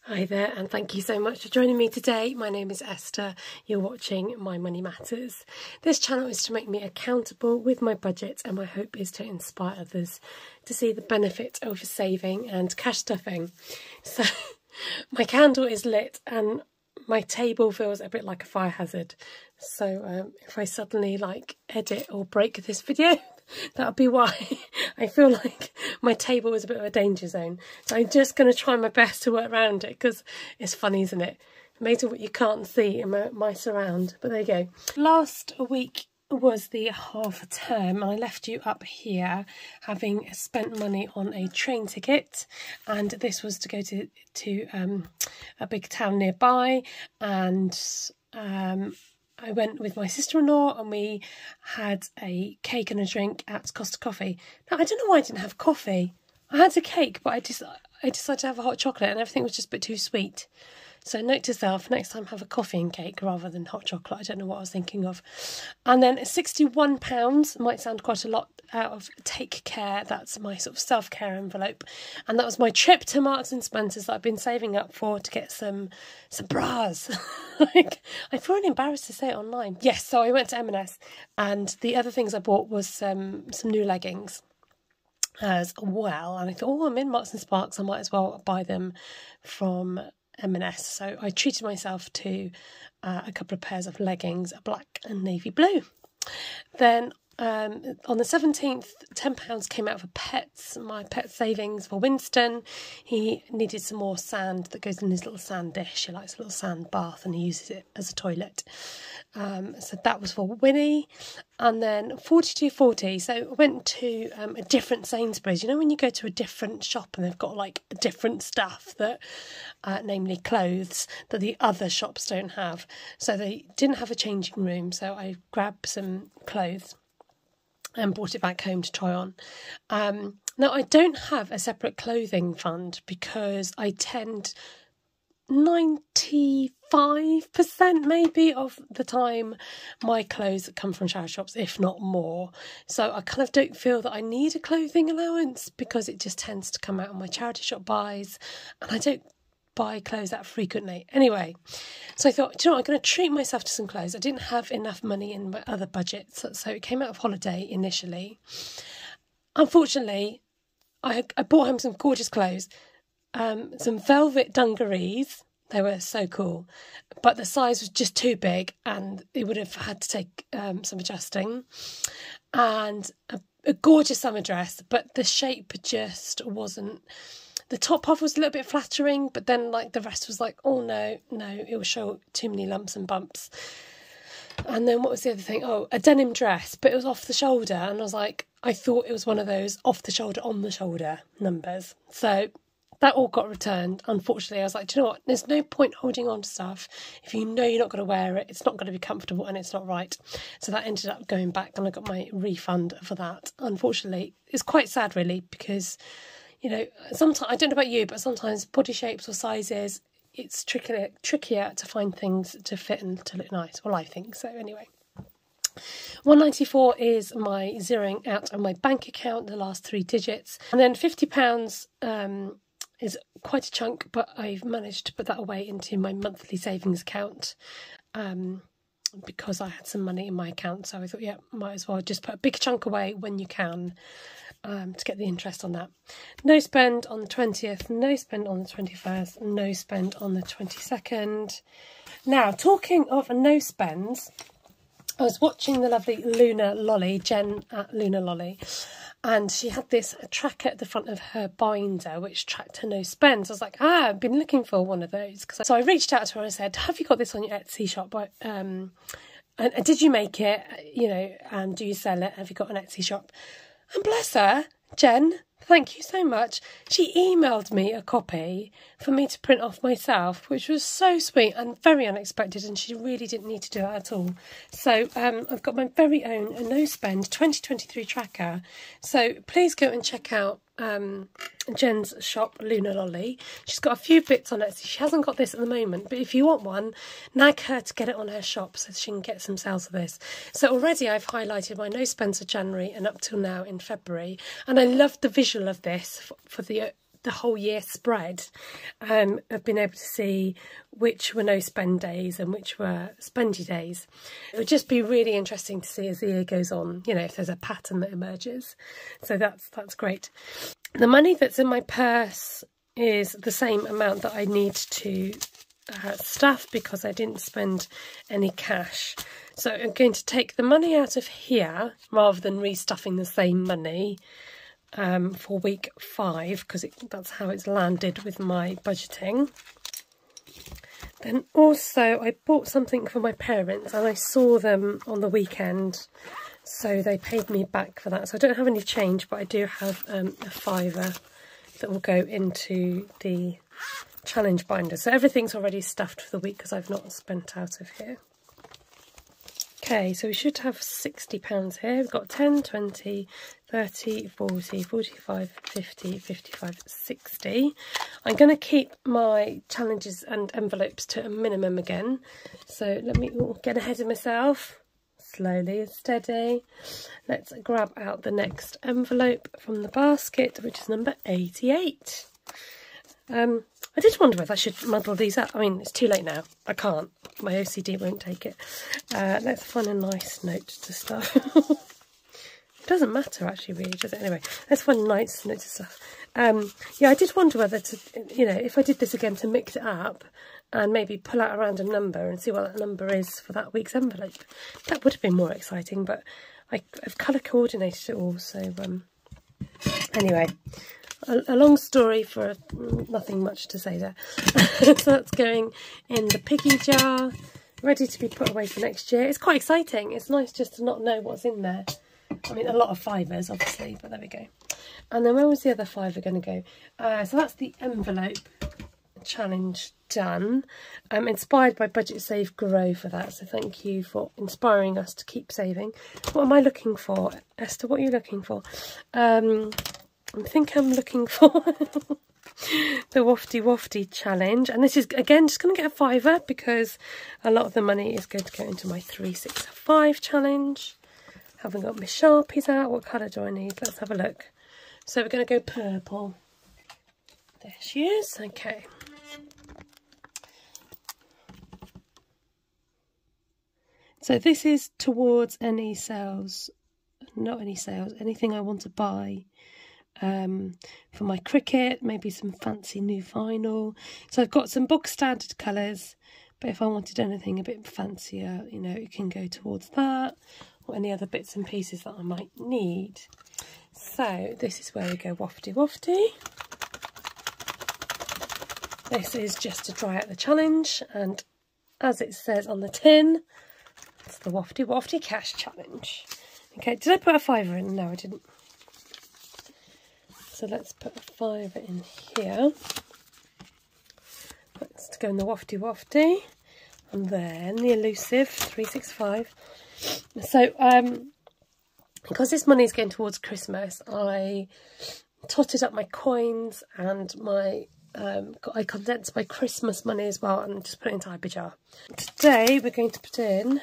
Hi there, and thank you so much for joining me today. My name is Esther. You're watching My Money Matters. This channel is to make me accountable with my budget, and my hope is to inspire others to see the benefit of saving and cash stuffing. So my candle is lit and my table feels a bit like a fire hazard. So if I suddenly edit or break this video, that'll be why. I feel like my table is a bit of a danger zone. So I'm just going to try my best to work around it because it's funny, isn't it? Amazing what you can't see in my surround. But there you go. Last week was the half term. I left you up here having spent money on a train ticket, and this was to go to a big town nearby, and I went with my sister-in-law and we had a cake and a drink at Costa Coffee. Now, I don't know why I didn't have coffee. I had a cake, but I decided to have a hot chocolate and everything was just a bit too sweet. So note to self, next time have a coffee and cake rather than hot chocolate. I don't know what I was thinking of. And then £61 might sound quite a lot out of Take Care. That's my sort of self-care envelope. And that was my trip to Marks and Spencer's that I've been saving up for to get some bras. I feel really embarrassed to say it online. Yes, so I went to M&S and the other things I bought was some new leggings as well. And I thought, oh, I'm in Marks and Sparks, I might as well buy them from M&S. So I treated myself to a couple of pairs of leggings, a black and navy blue. Then on the 17th, £10 came out for pets, my pet savings for Winston. He needed some more sand that goes in his little sand dish. He likes a little sand bath and he uses it as a toilet. So that was for Winnie. And then 42.40. So I went to a different Sainsbury's. You know when you go to a different shop and they've got different stuff that, namely clothes, that the other shops don't have. So they didn't have a changing room. So I grabbed some clothes and brought it back home to try on. Now, I don't have a separate clothing fund because I tend 95% maybe of the time my clothes come from charity shops, if not more. So I kind of don't feel that I need a clothing allowance because it just tends to come out of my charity shop buys, and I don't buy clothes that frequently. Anyway, so I thought, do you know what, I'm going to treat myself to some clothes. I didn't have enough money in my other budgets, so it came out of holiday initially. Unfortunately, I bought home some gorgeous clothes, some velvet dungarees. They were so cool, but the size was just too big and it would have had to take some adjusting. And a gorgeous summer dress, but the shape just wasn't. The top half was a little bit flattering, but then the rest was oh no, it will show too many lumps and bumps. And then what was the other thing? Oh, a denim dress, but it was off the shoulder. And I was I thought it was one of those off the shoulder, on the shoulder numbers. So that all got returned. Unfortunately, I was do you know what? There's no point holding on to stuff. If you know you're not going to wear it, it's not going to be comfortable and it's not right. So that ended up going back and I got my refund for that. Unfortunately, it's quite sad really because, you know, sometimes, I don't know about you, but sometimes body shapes or sizes, it's trickier to find things to fit and to look nice. Well, I think so anyway. 194 is my zeroing out of my bank account, the last 3 digits. And then £50 is quite a chunk, but I've managed to put that away into my monthly savings account because I had some money in my account. So I thought, yeah, might as well just put a big chunk away when you can. To get the interest on that. No spend on the 20th, no spend on the 21st, no spend on the 22nd. Now, talking of no spends, I was watching the lovely Luna Lolly, Jen at Luna Lolly, and she had this tracker at the front of her binder which tracked her no spends. I was I've been looking for one of those. So I reached out to her and I said, have you got this on your Etsy shop? And did you make it? You know, and do you sell it? Have you got an Etsy shop? And bless her, Jen, thank you so much. She emailed me a copy for me to print off myself, which was so sweet and very unexpected, and she really didn't need to do that at all. So I've got my very own no spend 2023 tracker. So please go and check out Jen's shop, Luna Lolly. She's got a few bits on Etsy. She hasn't got this at the moment, but if you want one, nag her to get it on her shop so she can get some sales of this. So already I've highlighted my no spends for January and up till now in February, and I love the visual of this for the the whole year spread, I've been able to see which were no spend days and which were spendy days. It would just be really interesting to see as the year goes on, you know, if there's a pattern that emerges. So that's great. The money that's in my purse is the same amount that I need to stuff because I didn't spend any cash. So I'm going to take the money out of here rather than restuffing the same money for week 5, because that's how it's landed with my budgeting. Then also I bought something for my parents and I saw them on the weekend, so they paid me back for that. So I don't have any change, but I do have a £5 that will go into the challenge binder. So everything's already stuffed for the week because I've not spent out of here. Okay, so we should have £60 here. We've got 10, 20, 30, 40, 45, 50, 55, 60. I'm going to keep my challenges and envelopes to a minimum again. So let me get ahead of myself. Slowly and steady. Let's grab out the next envelope from the basket, which is number 88. I did wonder whether I should muddle these up. I mean, it's too late now. I can't. My OCD won't take it. Let's find a nice note to stuff. It doesn't matter actually, really, does it? Anyway, let's find a nice note to stuff. Yeah, I did wonder whether to, you know, if I did this again, to mix it up and maybe pull out a random number and see what that number is for that week's envelope. That would have been more exciting, but I've colour coordinated it all. So anyway, a long story for nothing much to say there. So that's going in the piggy jar, ready to be put away for next year. It's quite exciting. It's nice just to not know what's in there. I mean, a lot of fivers, obviously, but there we go. And then where was the other £5 going to go? So that's the envelope challenge done. I'm inspired by Budget Save Grow for that, so thank you for inspiring us to keep saving. What am I looking for? Esther, what are you looking for? I think I'm looking for the Wafty challenge, and this is again just going to get a £5 because a lot of the money is going to go into my 365 challenge. Haven't got my Sharpies out. What colour do I need? Let's have a look. So we're going to go purple. There she is. Okay. So this is towards any sales, not any sales, anything I want to buy for my cricket, maybe some fancy new vinyl. So I've got some book standard colours, but if I wanted anything a bit fancier, you know, it can go towards that, or any other bits and pieces that I might need. So this is where we go Wafty. This is just to try out the challenge, and as it says on the tin, it's the Wafty Cash Challenge. Okay, did I put a £5 in? No, I didn't. So let's put a £5 in here. Let's go in the Wafty. And then the elusive 365. So, because this money is going towards Christmas, I totted up my coins and my I condensed my Christmas money as well and just put it into a jar. Today we're going to put in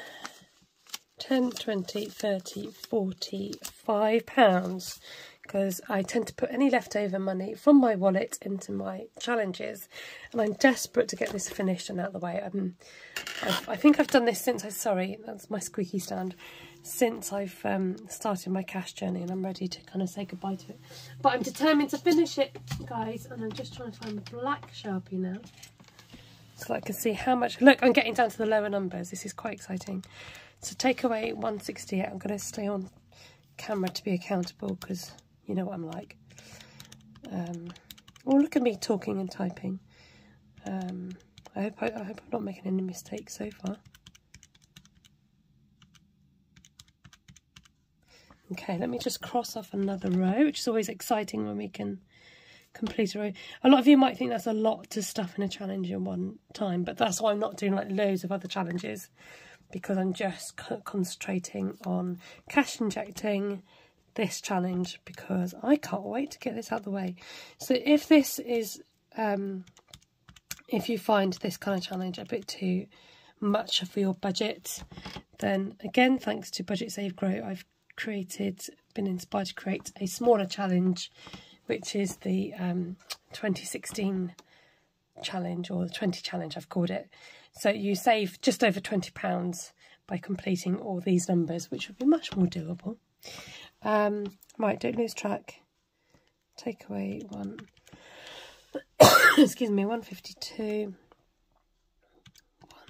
10, 20, 30, 40, £5, because I tend to put any leftover money from my wallet into my challenges, and I'm desperate to get this finished and out of the way. I think I've done this since sorry, that's my squeaky stand, since I've started my cash journey, and I'm ready to kind of say goodbye to it. But I'm determined to finish it, guys, and I'm just trying to find the black Sharpie now so that I can see how much. Look, I'm getting down to the lower numbers. This is quite exciting. So take away 168. I'm going to stay on camera to be accountable because you know what I'm like. Oh, look at me talking and typing. I hope I'm not making any mistakes so far. Okay, let me just cross off another row, which is always exciting when we can complete a row. A lot of you might think that's a lot to stuff in a challenge in one time, but that's why I'm not doing like loads of other challenges, because I'm just concentrating on cash injecting this challenge because I can't wait to get this out of the way. So if this is, if you find this kind of challenge a bit too much for your budget, then again, thanks to Budget Save Grow, I've been inspired to create a smaller challenge, which is the 2016 challenge, or the 20 challenge I've called it. So you save just over £20 by completing all these numbers, which would be much more doable. Right, don't lose track. Take away 1, excuse me, 152,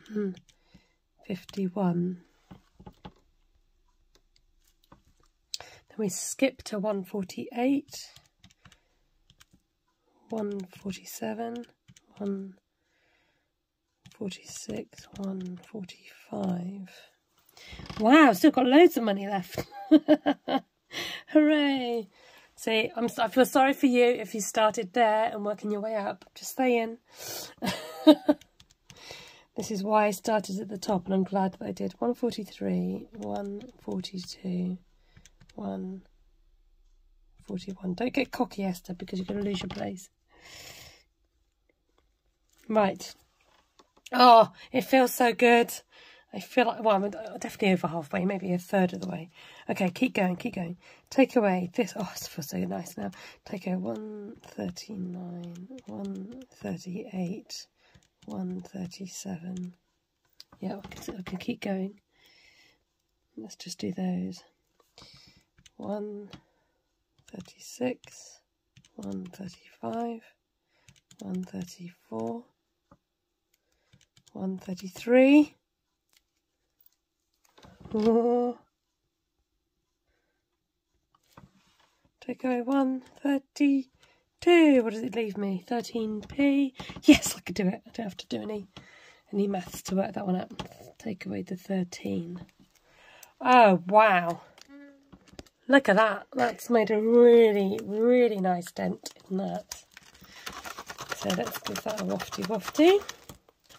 151. Then we skip to 148, 147, 146, 145. Wow, still got loads of money left. Hooray! See, I feel sorry for you if you started there and working your way up. Just saying. This is why I started at the top, and I'm glad that I did. 143, 142, 141. Don't get cocky, Esther, because you're going to lose your place. Right. Oh, it feels so good. I feel like, well, I'm definitely over halfway, maybe a third of the way. Okay, keep going, keep going. Take away this. Oh, it feels so nice now. Take away 139, 138, 137. Yeah, I can keep going. Let's just do those. 136, 135, 134, 133. Oh. Take away 132. What does it leave me? 13p. Yes, I could do it. I don't have to do any maths to work that one out. Take away the 13. Oh, wow. Look at that. That's made a really, really nice dent in that. So let's give that a wafty.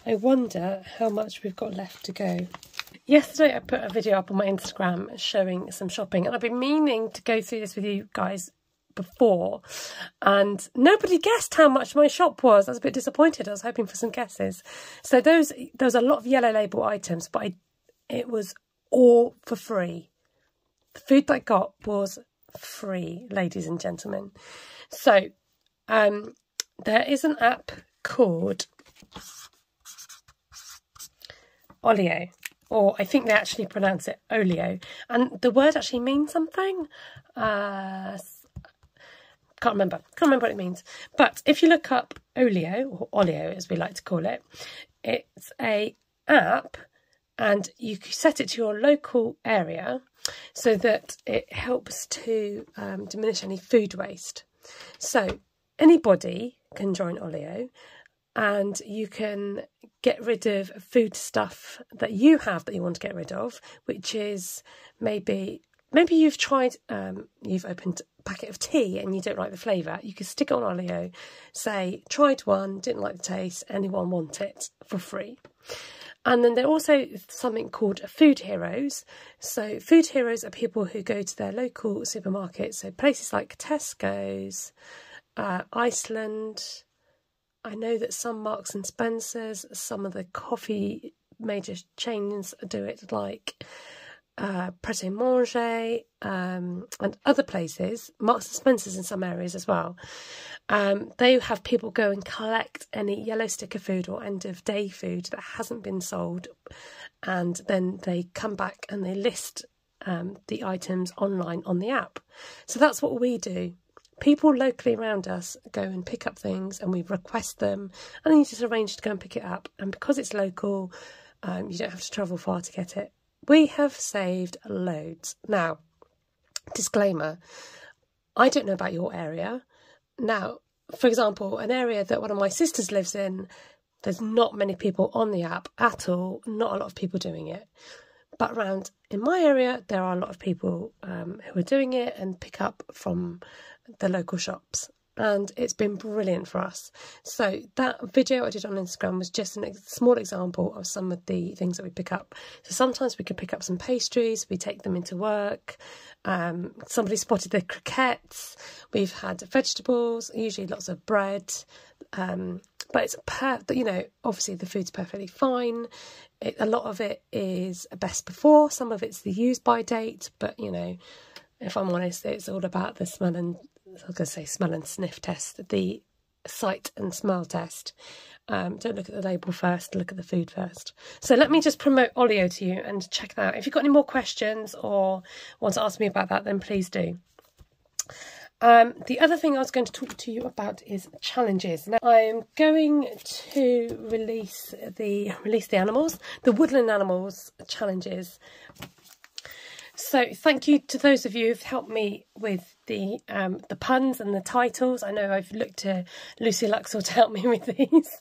I wonder how much we've got left to go. Yesterday I put a video up on my Instagram showing some shopping, and I've been meaning to go through this with you guys before, and nobody guessed how much my shop was. I was a bit disappointed. I was hoping for some guesses. So there was a lot of yellow label items, but it was all for free. The food that I got was free, ladies and gentlemen. So there is an app called Olio, or I think they actually pronounce it Olio, and the word actually means something. Can't remember what it means. But if you look up Olio, or Olio as we like to call it, it's a app, and you set it to your local area so that it helps to diminish any food waste. So anybody can join Olio, and you can get rid of food stuff that you have that you want to get rid of, which is maybe you've tried, you've opened a packet of tea and you don't like the flavour. You can stick it on Olio, say, tried one, didn't like the taste, anyone want it, for free. And then there's also something called Food Heroes. So Food Heroes are people who go to their local supermarkets, so places like Tesco's, Iceland. I know that some Marks and Spencer's, some of the coffee major chains do it, like Pret a Manger, and other places, Marks and Spencer's in some areas as well. They have people go and collect any yellow sticker food or end of day food that hasn't been sold, and then they come back and they list the items online on the app. So that's what we do. People locally around us go and pick up things, and we request them, and then you just arrange to go and pick it up. And because it's local, you don't have to travel far to get it. We have saved loads. Now, disclaimer, I don't know about your area. Now, for example, an area that one of my sisters lives in, there's not many people on the app at all, not a lot of people doing it. But around in my area, there are a lot of people who are doing it and pick up from the local shops, and it's been brilliant for us. So that video I did on Instagram was just a small example of some of the things that we pick up. So sometimes we could pick up some pastries, we take them into work. Somebody spotted the croquettes. We've had vegetables, usually lots of bread. But it's obviously the food's perfectly fine. A lot of it is best before, some of it's the use by date, but if I'm honest, it's all about the smell and sniff test. The sight and smell test. Don't look at the label first, look at the food first. So let me just promote Olio to you and check that out. If you've got any more questions or want to ask me about that, then please do. The other thing I was going to talk to you about is challenges. Now, I am going to release the animals, the woodland animals challenges. So thank you to those of you who've helped me with the puns and the titles. I know I've looked to Lucy Luxor to help me with these.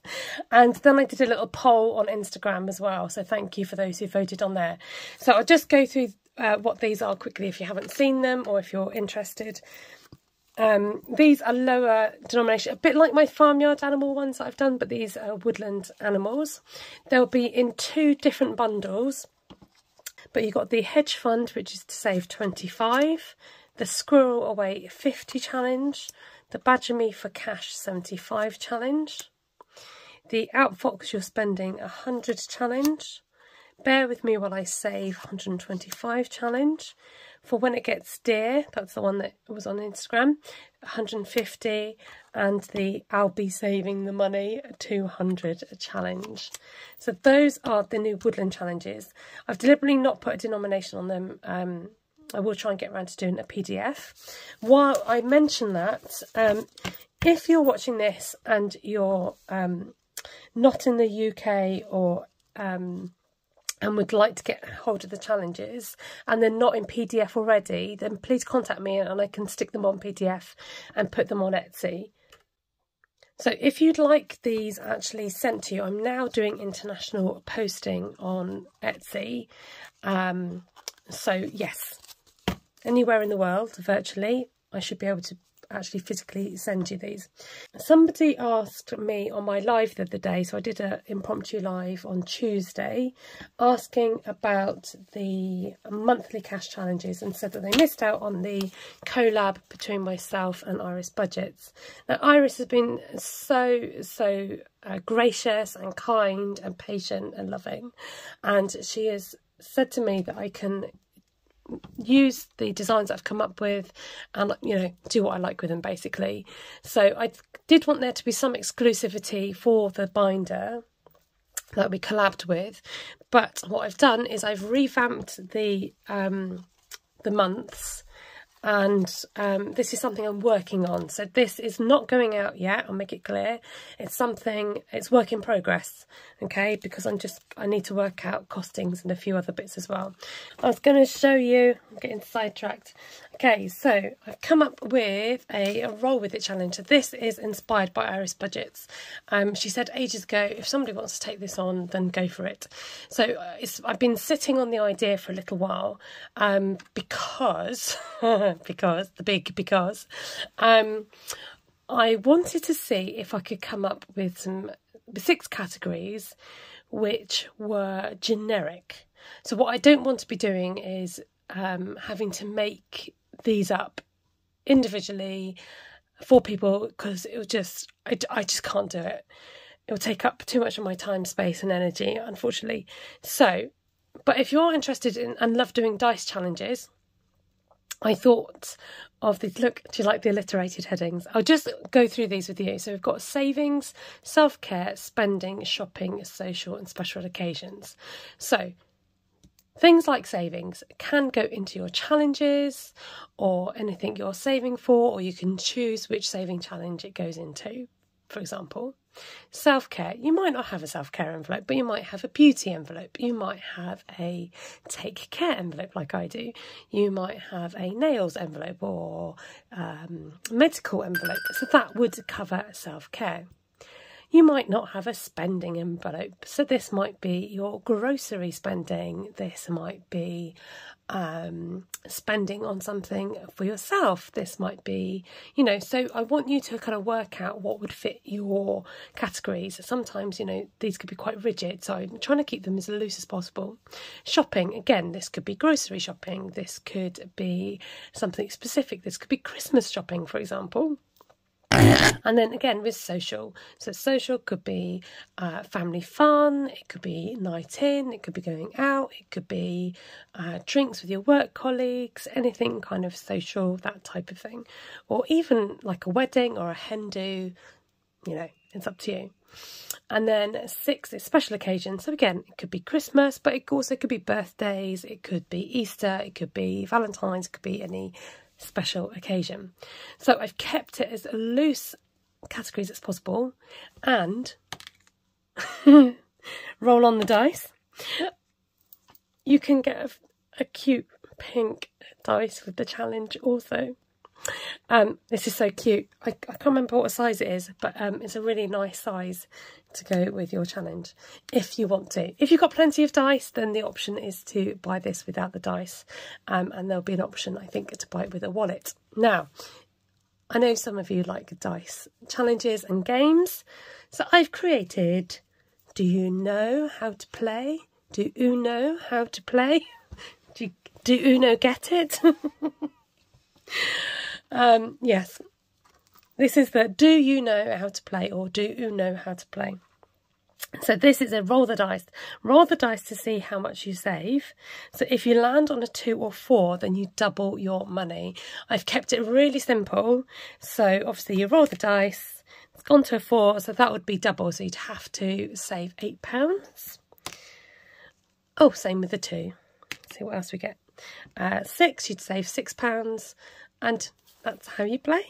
And then I did a little poll on Instagram as well. So thank you for those who voted on there. So I'll just go through what these are quickly if you haven't seen them or if you're interested. These are lower denomination, a bit like my farmyard animal ones that I've done, but these are woodland animals. They'll be in 2 different bundles. But you've got the hedge fund, which is to save 25, the squirrel away 50 challenge, the badger me for cash 75 challenge, the outfox you're spending 100 challenge, bear with me while I save 125 challenge, for when it gets dear, that's the one that was on Instagram, 150, and the I'll be saving the money 200 challenge. So those are the new woodland challenges. I've deliberately not put a denomination on them. I will try and get around to doing a PDF. While I mention that, if you're watching this and you're not in the UK or and would like to get hold of the challenges and they're not in PDF already, then please contact me and I can stick them on PDF and put them on Etsy. So if you'd like these actually sent to you, I'm now doing international posting on Etsy. So yes, anywhere in the world, virtually, I should be able to actually physically send you these. Somebody asked me on my live the other day, so I did an impromptu live on Tuesday, asking about the monthly cash challenges and said that they missed out on the collab between myself and Iris Budgets. Now Iris has been so gracious and kind and patient and loving, and she has said to me that I can use the designs that I've come up with and, you know, do what I like with them basically. So I did want there to be some exclusivity for the binder that we collabed with, but what I've done is I've revamped the months, and this is something I'm working on. So this is not going out yet, I'll make it clear. It's work in progress, okay, because I need to work out costings and a few other bits as well. I was going to show you, I'm getting sidetracked. Okay, so I've come up with a roll with it challenge. So this is inspired by Iris Budgets. She said ages ago, if somebody wants to take this on, then go for it. So I've been sitting on the idea for a little while, because I wanted to see if I could come up with 6 categories which were generic. So what I don't want to be doing is having to make these up individually for people, because it will just, I just can't do it. It will take up too much of my time, space and energy, unfortunately. So, but if you're interested in and love doing dice challenges, I thought of these. Look, do you like the alliterated headings? I'll just go through these with you. So we've got savings, self-care, spending, shopping, social and special occasions. So things like savings can go into your challenges or anything you're saving for, or you can choose which saving challenge it goes into, for example. Self-care, you might not have a self-care envelope, but you might have a beauty envelope. You might have a take care envelope like I do. You might have a nails envelope or medical envelope. So that would cover self-care. You might not have a spending envelope. So this might be your grocery spending. This might be spending on something for yourself. This might be, you know, so I want you to kind of work out what would fit your categories. Sometimes, you know, these could be quite rigid, so I'm trying to keep them as loose as possible. Shopping, again, this could be grocery shopping. This could be something specific. This could be Christmas shopping, for example. And then again with social, so social could be family fun, it could be night in, it could be going out, it could be drinks with your work colleagues, anything kind of social, that type of thing. Or even like a wedding or a hen do, you know, it's up to you. And then 6 is special occasions. So again, it could be Christmas, but it also could be birthdays, it could be Easter, it could be Valentine's, it could be any special occasion. So I've kept it as loose categories as possible, and roll on the dice. You can get a cute pink dice with the challenge also. This is so cute. I can't remember what size it is, but it's a really nice size to go with your challenge if you want to. If you've got plenty of dice, then the option is to buy this without the dice, and there'll be an option, I think, to buy it with a wallet. Now, I know some of you like dice challenges and games, so I've created Do You Know How to Play? Do you know how to play? Do Uno get it? Yes, this is the Do You Know How to Play, or Do You Know How to Play. So this is a roll the dice. Roll the dice to see how much you save. So if you land on a 2 or 4, then you double your money. I've kept it really simple. So obviously you roll the dice, it's gone to a 4, so that would be double. So you'd have to save £8. Oh, same with the 2. Let's see what else we get. 6, you'd save £6, and that's how you play.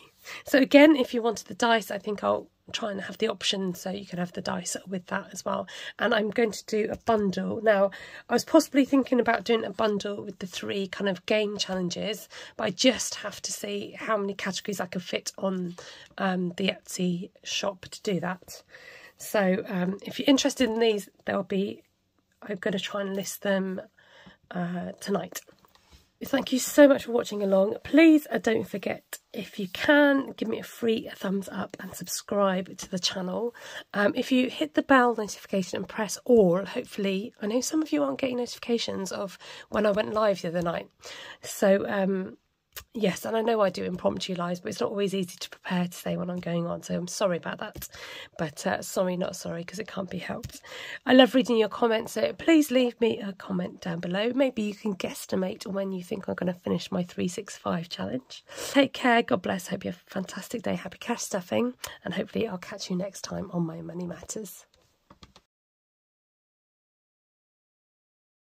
So again, if you wanted the dice, I think I'll try and have the option so you can have the dice with that as well. And I'm going to do a bundle. Now, I was possibly thinking about doing a bundle with the 3 kind of game challenges, but I just have to see how many categories I can fit on the Etsy shop to do that. So if you're interested in these, I'm going to try and list them tonight. Thank you so much for watching along. Please don't forget, if you can, give me a free thumbs up and subscribe to the channel. If you hit the bell notification and press all, hopefully, I know some of you aren't getting notifications of when I went live the other night. So yes, and I know I do impromptu lives, but it's not always easy to prepare to say when I'm going on, so I'm sorry about that. But sorry, not sorry, because it can't be helped. I love reading your comments, so please leave me a comment down below. Maybe you can guesstimate when you think I'm going to finish my 365 challenge. Take care, God bless, hope you have a fantastic day, happy cash stuffing, and hopefully I'll catch you next time on My Money Matters.